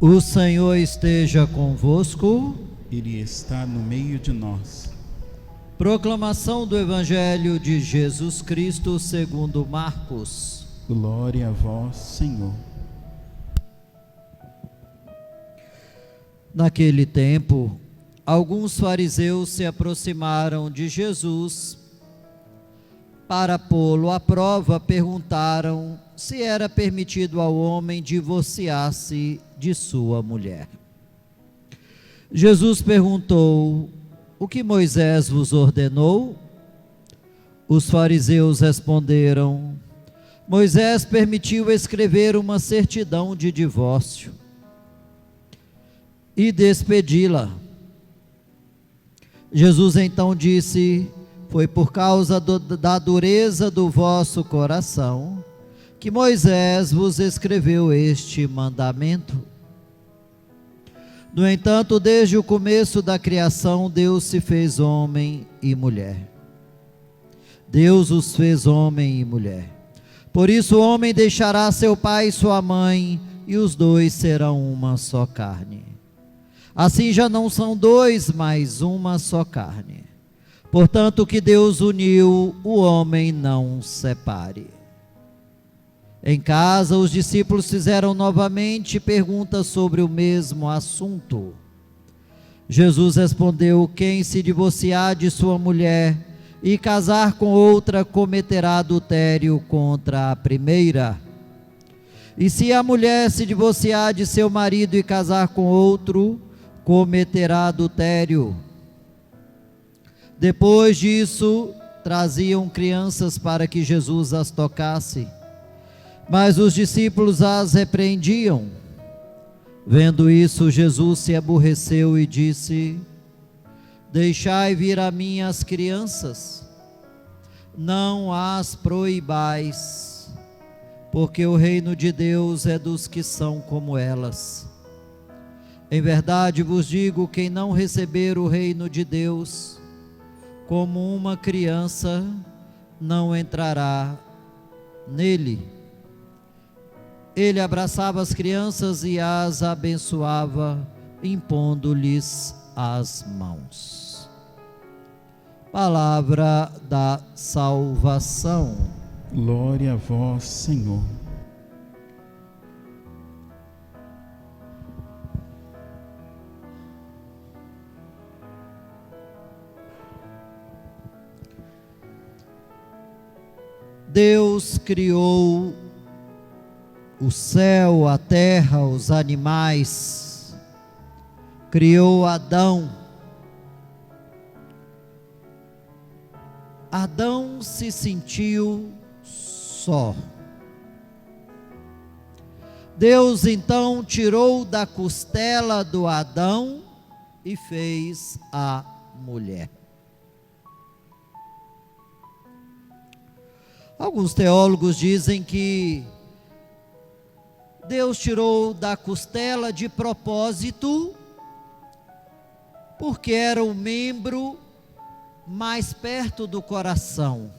O Senhor esteja convosco. Ele está no meio de nós. Proclamação do Evangelho de Jesus Cristo segundo Marcos. Glória a vós, Senhor. Naquele tempo, alguns fariseus se aproximaram de Jesus. Para pô-lo à prova, perguntaram se era permitido ao homem divorciar-se de sua mulher. Jesus perguntou: o que Moisés vos ordenou? Os fariseus responderam: Moisés permitiu escrever uma certidão de divórcio e despedi-la. Jesus então disse: foi por causa da dureza do vosso coração que Moisés vos escreveu este mandamento. No entanto, desde o começo da criação, Deus se fez homem e mulher. Deus os fez homem e mulher. Por isso o homem deixará seu pai e sua mãe, e os dois serão uma só carne. Assim já não são dois, mas uma só carne. Portanto, o que Deus uniu, o homem não separe. Em casa, os discípulos fizeram novamente perguntas sobre o mesmo assunto. Jesus respondeu: quem se divorciar de sua mulher e casar com outra, cometerá adultério contra a primeira. E se a mulher se divorciar de seu marido e casar com outro, cometerá adultério. Depois disso, traziam crianças para que Jesus as tocasse, mas os discípulos as repreendiam. Vendo isso, Jesus se aborreceu e disse: deixai vir a mim as crianças, não as proibais, porque o reino de Deus é dos que são como elas. Em verdade vos digo, quem não receber o reino de Deus como uma criança, não entrará nele. Ele abraçava as crianças e as abençoava, impondo-lhes as mãos. Palavra da salvação. Glória a vós, Senhor. Deus criou o céu, a terra, os animais, criou Adão. Adão se sentiu só. Deus então tirou da costela do Adão e fez a mulher. Alguns teólogos dizem que Deus tirou da costela de propósito, porque era o membro mais perto do coração,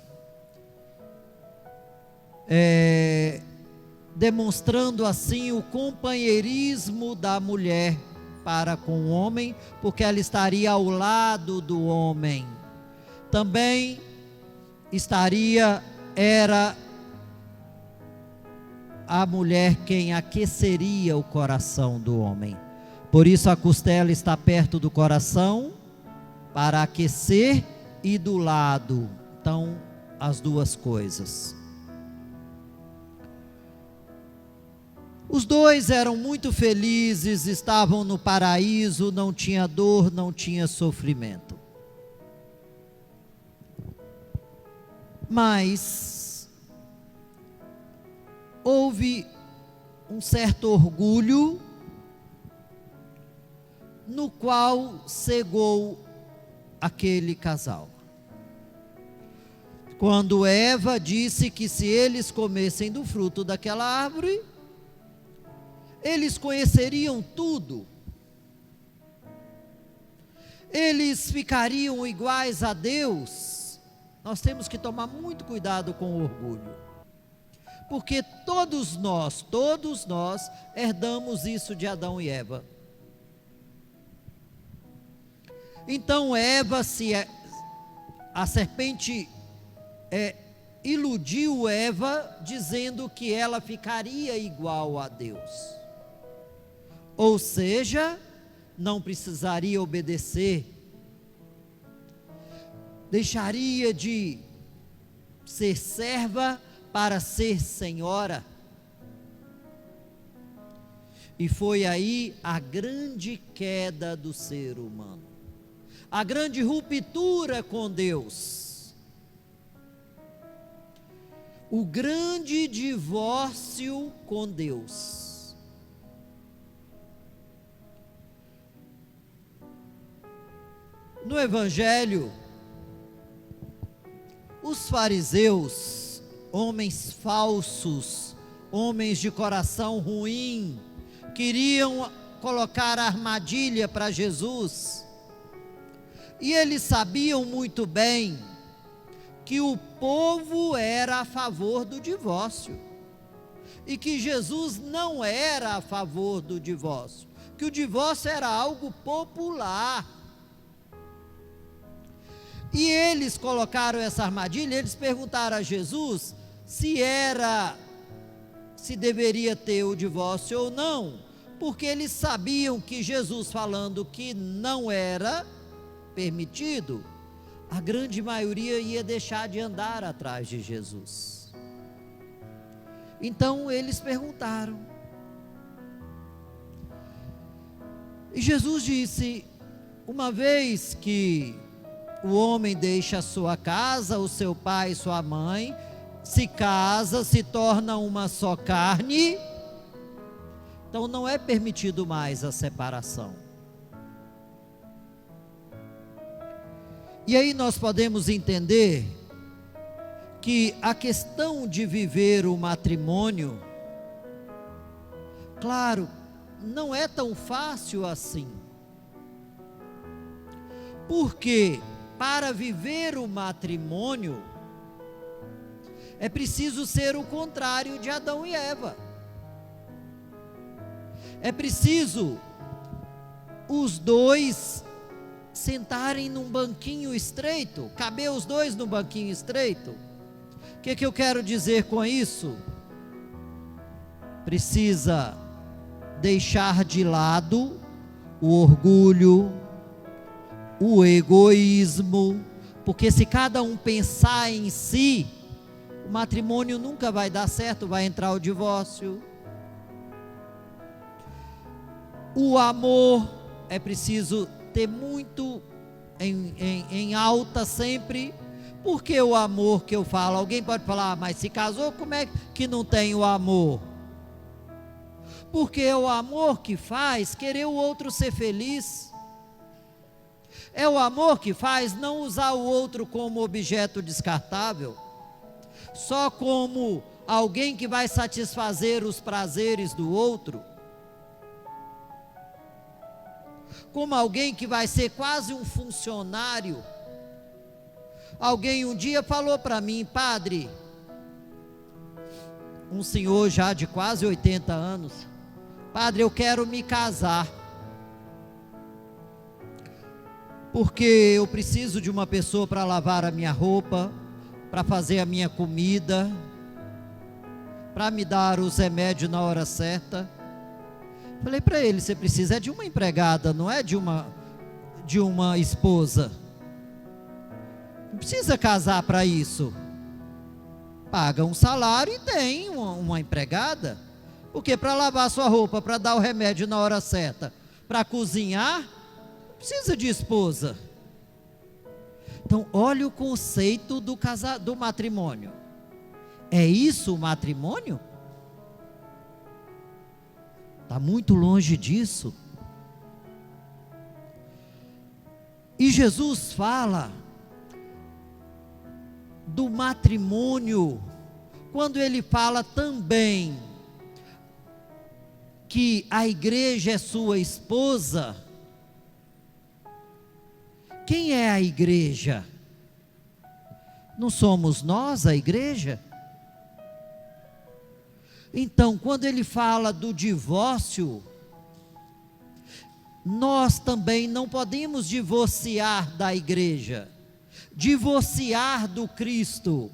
demonstrando assim o companheirismo da mulher para com o homem, porque ela estaria ao lado do homem. Também era a mulher quem aqueceria o coração do homem. Por isso a costela está perto do coração, para aquecer, e do lado. Então, as duas coisas. Os dois eram muito felizes, estavam no paraíso, não tinha dor, não tinha sofrimento. Mas houve um certo orgulho, no qual cegou aquele casal. Quando Eva disse que se eles comessem do fruto daquela árvore, eles conheceriam tudo, eles ficariam iguais a Deus. Nós temos que tomar muito cuidado com o orgulho, Porque todos nós herdamos isso de Adão e Eva. Então a serpente iludiu Eva, dizendo que ela ficaria igual a Deus. Ou seja, não precisaria obedecer, deixaria de ser serva para ser senhora. E foi aí a grande queda do ser humano, a grande ruptura com Deus, o grande divórcio com Deus. No Evangelho, os fariseus, homens falsos, homens de coração ruim, queriam colocar armadilha para Jesus, e eles sabiam muito bem que o povo era a favor do divórcio, e que Jesus não era a favor do divórcio, que o divórcio era algo popular. E eles colocaram essa armadilha, eles perguntaram a Jesus se deveria ter o divórcio ou não, porque eles sabiam que Jesus falando que não era permitido, a grande maioria ia deixar de andar atrás de Jesus. Então eles perguntaram, e Jesus disse: uma vez que o homem deixa a sua casa, o seu pai e sua mãe, se casa, se torna uma só carne, então não é permitido mais a separação. E aí nós podemos entender que a questão de viver o matrimônio, claro, não é tão fácil assim. Porque para viver o matrimônio, é preciso ser o contrário de Adão e Eva. É preciso os dois sentarem num banquinho estreito, caber os dois no banquinho estreito. O que eu quero dizer com isso? Precisa deixar de lado o orgulho, o egoísmo, porque se cada um pensar em si, o matrimônio nunca vai dar certo, vai entrar o divórcio. O amor é preciso ter muito em alta sempre, porque o amor que eu falo, alguém pode falar, mas se casou, como é que não tem o amor? Porque é o amor que faz querer o outro ser feliz, é o amor que faz não usar o outro como objeto descartável, só como alguém que vai satisfazer os prazeres do outro, como alguém que vai ser quase um funcionário. Alguém um dia falou para mim: padre, um senhor já de quase 80 anos, padre, eu quero me casar, porque eu preciso de uma pessoa para lavar a minha roupa, para fazer a minha comida, para me dar os remédios na hora certa. Falei para ele: você precisa de uma empregada, não é de uma esposa. Não precisa casar para isso. Paga um salário e tem uma empregada. Porque para lavar sua roupa, para dar o remédio na hora certa, para cozinhar, não precisa de esposa. Então, olha o conceito do matrimônio. É isso o matrimônio? Está muito longe disso. E Jesus fala do matrimônio, quando ele fala também que a igreja é sua esposa. Quem é a igreja? Não somos nós a igreja? Então, quando ele fala do divórcio, nós também não podemos divorciar da igreja, divorciar do Cristo.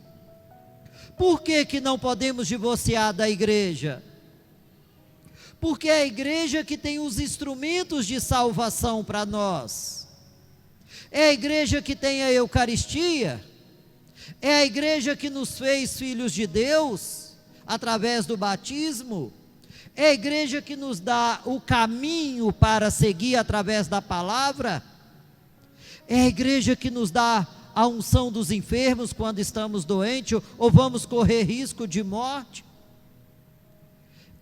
Por que não podemos divorciar da igreja? Porque é a igreja que tem os instrumentos de salvação para nós. É a igreja que tem a Eucaristia. É a igreja que nos fez filhos de Deus, através do batismo. É a igreja que nos dá o caminho para seguir através da palavra. É a igreja que nos dá a unção dos enfermos quando estamos doentes ou vamos correr risco de morte.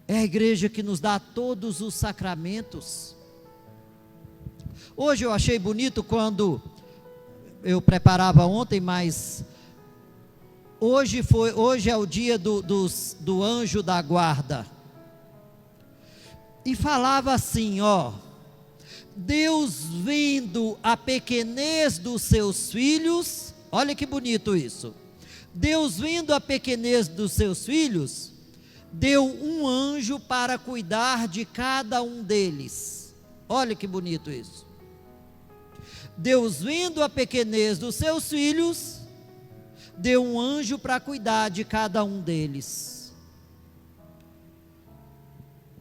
É a igreja que nos dá todos os sacramentos. Hoje eu achei bonito quando eu preparava ontem, mas hoje é o dia do anjo da guarda. E falava assim, ó: Deus vendo a pequenez dos seus filhos, olha que bonito isso. Deus vendo a pequenez dos seus filhos, deu um anjo para cuidar de cada um deles. Olha que bonito isso. Deus vendo a pequenez dos seus filhos, deu um anjo para cuidar de cada um deles.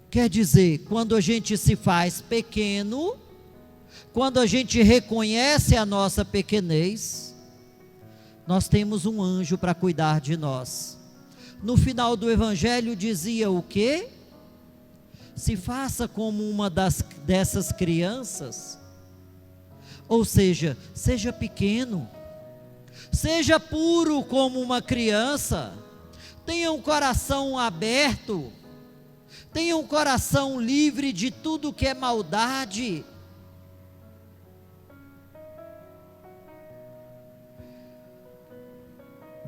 Quer dizer, quando a gente se faz pequeno, quando a gente reconhece a nossa pequenez, nós temos um anjo para cuidar de nós. No final do evangelho dizia o quê? Se faça como uma dessas crianças. Ou seja, seja pequeno, seja puro como uma criança, tenha um coração aberto, tenha um coração livre de tudo que é maldade.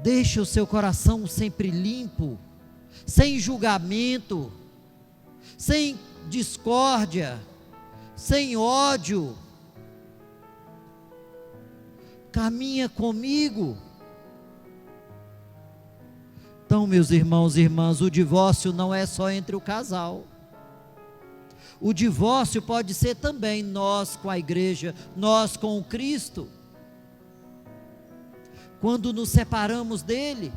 Deixe o seu coração sempre limpo, sem julgamento, sem discórdia, sem ódio. Caminha comigo. Então, meus irmãos e irmãs, o divórcio não é só entre o casal. O divórcio pode ser também nós com a igreja, nós com o Cristo. Quando nos separamos dele.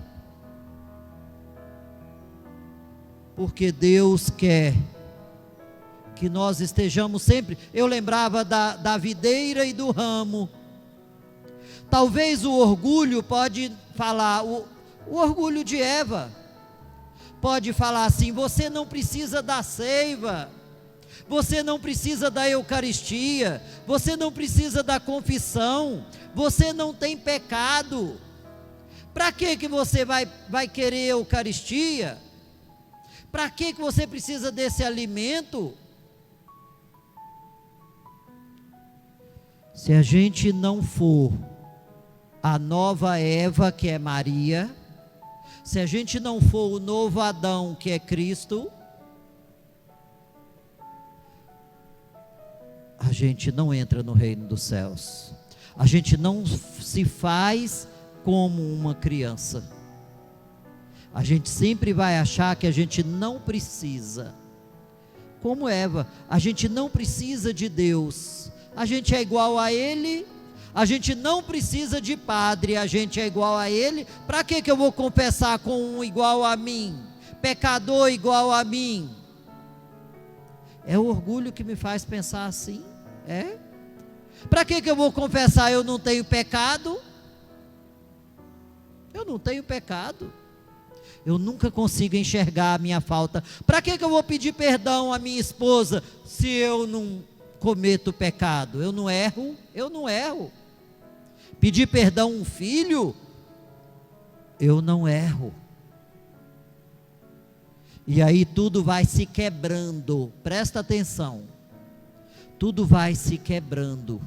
Porque Deus quer que nós estejamos sempre. Eu lembrava da videira e do ramo. Talvez o orgulho pode falar, o orgulho de Eva, pode falar assim: você não precisa da seiva, você não precisa da Eucaristia, você não precisa da confissão, você não tem pecado. Para que você vai querer Eucaristia? Para que você precisa desse alimento? Se a gente não for a nova Eva, que é Maria, se a gente não for o novo Adão, que é Cristo, a gente não entra no reino dos céus. A gente não se faz como uma criança. A gente sempre vai achar que a gente não precisa. Como Eva, a gente não precisa de Deus. A gente é igual a Ele. A gente não precisa de padre, a gente é igual a ele. Para que eu vou confessar com um igual a mim? Pecador igual a mim? É o orgulho que me faz pensar assim? É? Para que eu vou confessar? Eu não tenho pecado? Eu não tenho pecado. Eu nunca consigo enxergar a minha falta. Para que eu vou pedir perdão à minha esposa se eu não cometo pecado? Eu não erro? Eu não erro. Pedir perdão a um filho? Eu não erro. E aí tudo vai se quebrando. Presta atenção. Tudo vai se quebrando.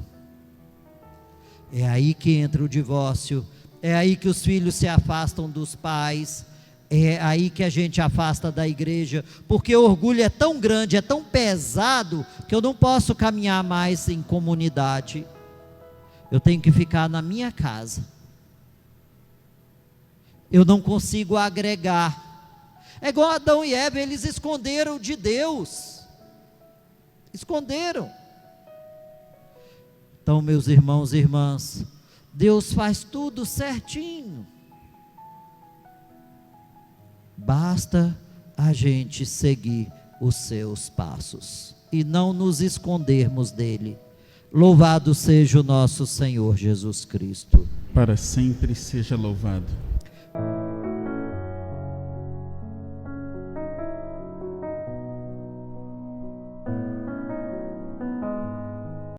É aí que entra o divórcio. É aí que os filhos se afastam dos pais. É aí que a gente afasta da igreja. Porque o orgulho é tão grande, é tão pesado, que eu não posso caminhar mais em comunidade. Eu tenho que ficar na minha casa. Eu não consigo agregar. É igual Adão e Eva, eles esconderam de Deus. Esconderam. Então, meus irmãos e irmãs, Deus faz tudo certinho. Basta a gente seguir os seus passos e não nos escondermos dele. Louvado seja o nosso Senhor Jesus Cristo. Para sempre seja louvado.